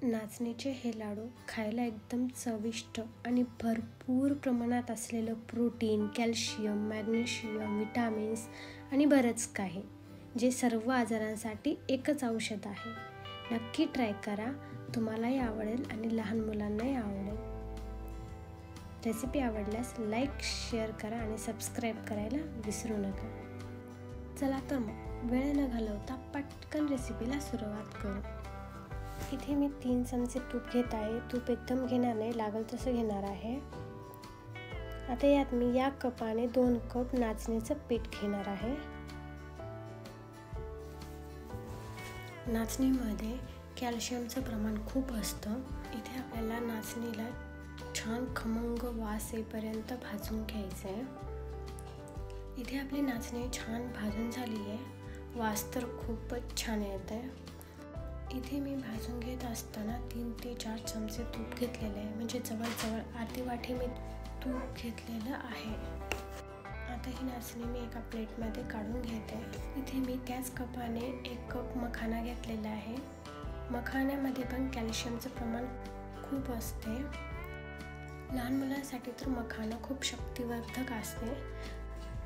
नाचणीचे हे लाडू खायला एकदम चविष्ट आणि भरपूर प्रमाणात असलेलं प्रोटीन, कॅल्शियम, मॅग्नेशियम, विटामिन्स आणि बरंच काही, जे सर्व आजारांसाठी एकच औषध आहे. नक्की ट्राय करा, तुम्हालाही आवडेल आणि लहान मुलांनाही आवडेल. रेसिपी आवडल्यास लाईक, शेअर करा आणि सबस्क्राईब करायला विसरू नका. चला तर मग वेळ न घालवता पटकन रेसिपीला सुरुवात करू. इथे मी 3 चमचे तूप घेत आहे. तूप एकदम घेणार नाही, लागल तसं घेणार आहे. आता यात मी या कपाने 2 कप नाचणीचं पीठ घेणार आहे. नाचणीमध्ये कॅल्शियमचं प्रमाण खूप असतं. इथे आपल्याला नाचणीला छान खमंग वास येईपर्यंत भाजून घ्यायचं आहे. इथे आपली नाचणी छान भाजून झाली आहे. वास तर खूपच छान येत आहे. इथे मी भाजून घेत असताना 3 ते 4 चमचे तूप घेतलेले आहे, म्हणजे जवळजवळ अर्धी वाटी मी तूप घेतलेलं आहे. आता ही नाचणी मी एका प्लेटमध्ये काढून घेते. इथे मी त्याच कपाने 1 कप मखाना घेतलेला आहे. मखाण्यामध्ये पण कॅल्शियमचं प्रमाण खूप असते. लहान मुलांसाठी तर मखाना खूप शक्तिवर्धक असते.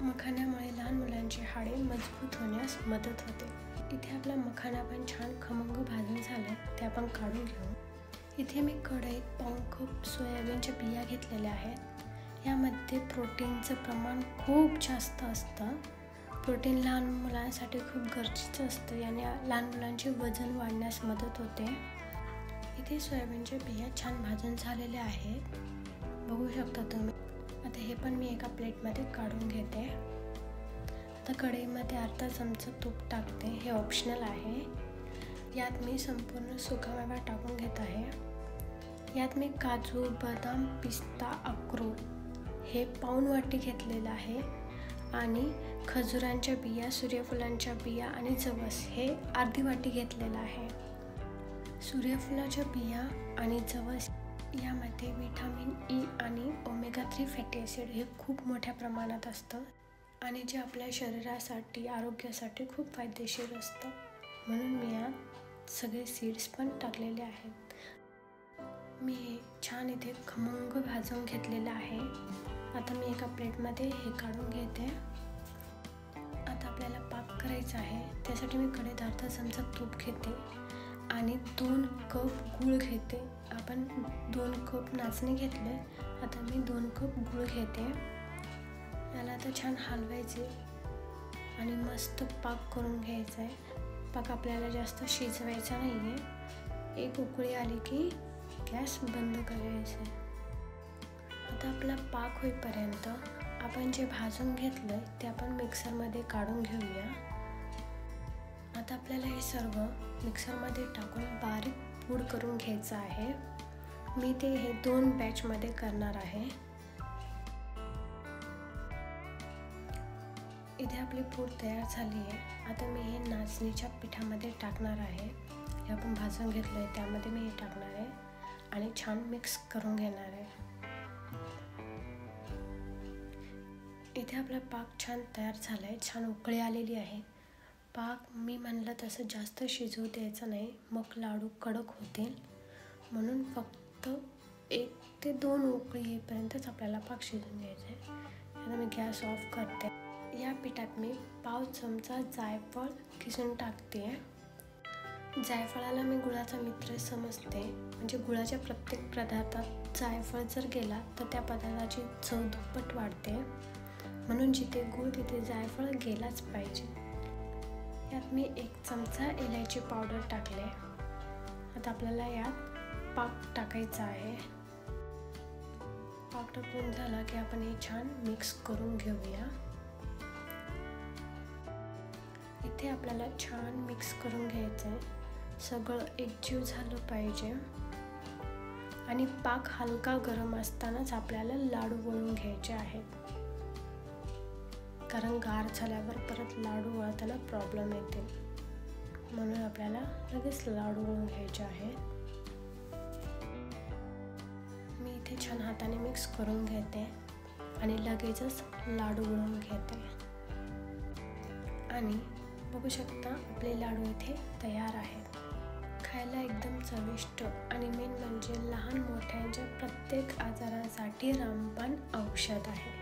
मखाण्यामुळे लहान मुलांची हाडे मजबूत होण्यास मदत होते. इथे आपला मखाना पण छान खमंग भाजून झाला, ते आपण काढून घेऊ. इथे मी कढईत पाऊण कप सोयाबीनच्या बिया घेतलेल्या आहेत. यामध्ये प्रोटीनचं प्रमाण खूप जास्त असतं. प्रोटीन लहान मुलांसाठी खूप गरजेचं असतं. याने लहान मुलांचे वजन वाढण्यास मदत होते. इथे सोयाबीनच्या बिया छान भाजून झालेल्या आहेत, बघू शकता तुम्ही. आता हे पण मी एका प्लेटमध्ये काढून घेते. आता कढईमध्ये अर्धा चमचा तूप टाकते, हे ऑप्शनल आहे. यात मी संपूर्ण सुकामेवा टाकून घेत आहे. यात मी काजू, बदाम, पिस्ता, अक्रोड हे पाऊण वाटी घेतलेलं आहे आणि खजुरांच्या बिया, सूर्यफुलांच्या बिया आणि जवस हे अर्धी वाटी घेतलेलं आहे. सूर्यफुलाच्या बिया आणि जवस यामध्ये विटामिन ई आणि ओमेगा 3 फॅटी ॲसिड हे खूप मोठ्या प्रमाणात असतं आणि जे आपल्या शरीरासाठी, आरोग्यासाठी खूप फायदेशीर असतं. म्हणून मी यात सगळे सीड्स पण टाकलेले आहेत. मी हे छान इथे खमंग भाजून घेतलेलं आहे. आता मी एका प्लेटमध्ये हे काढून घेते. आता आपल्याला पाक करायचा आहे. त्यासाठी मी कढईत अर्धा चमचा तूप घेते आणि 2 कप गूळ घेते. आपण 2 कप नाचणी घेतले, आता मी 2 कप गूळ घेते. याला आता छान हलवायचे आणि मस्त पाक करून घ्यायचा आहे. पाक आपल्याला जास्त शिजवायचा नाही आहे. एक उकळी आली की गॅस बंद करायचा आहे. आता आपला पाक होईपर्यंत आपण जे भाजून घेतलं आहे ते आपण मिक्सरमध्ये काढून घेऊया. आता आपल्याला हे सर्व मिक्सरमध्ये टाकून बारीक पूड करून घ्यायचं आहे. मी ते हे 2 बॅचमध्ये करणार आहे. इथे आपली पूड तयार झाली आहे. आता मी हे नाचणीच्या पिठामध्ये टाकणार आहे. हे आपण भाजून घेतलं आहे त्यामध्ये मी हे टाकणार आहे आणि छान मिक्स करून घेणार आहे. इथे आपला पाक छान तयार झाला आहे, छान उकळी आलेली आहे. पाक मी म्हणलं तसं जास्त शिजवू द्यायचं नाही, मग लाडू कडक होतील. म्हणून फक्त 1 ते 2 उकळी येईपर्यंतच आपल्याला पाक शिजवून घ्यायचा आहे. आता मी गॅस ऑफ करते. या पिठात मी पाव चमचा जायफळ किसून टाकते. जायफळाला मी गुळाचा मित्र समजते, म्हणजे गुळाच्या प्रत्येक पदार्थात जायफळ जर गेला तर त्या पदार्थाची चव दुप्पट वाढते. म्हणून जिथे गुळ तिथे जायफळ गेलाच पाहिजे. यात मी 1 चमचा इलायची पावडर टाकले. आता आपल्याला यात पाक टाकायचा आहे. पाक टाकून झाला की आपण हे छान मिक्स करून घेऊया. इथे आपल्याला छान मिक्स करून घ्यायचं आहे. सगळं एकजीव झालं पाहिजे आणि पाक हलका गरम असतानाच आपल्याला लाडू वळून घ्यायचे आहेत, कारण गार झाल्यावर परत लाडू वळताना प्रॉब्लेम येतील. म्हणून आपल्याला लगेच लाडू वळून घ्यायचे आहेत. मी इथे छान हाताने मिक्स करून घेते आणि लगेचच लाडू वळून घेते. आणि बघू शकता आपले लाडू इथे तयार आहेत. खायला खायला एकदम चविष्ट आणि मेन म्हणजे लहान मोठ्यांच्या प्रत्येक आजारासाठी रामबाण औषध आहे.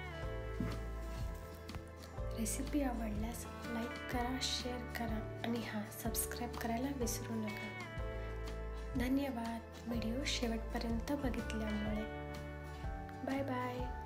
रेसिपी आवडल्यास लाईक करा, शेअर करा आणि सबस्क्राईब करायला विसरू नका. धन्यवाद व्हिडिओ शेवटपर्यंत बघितल्यामुळे. Bye bye.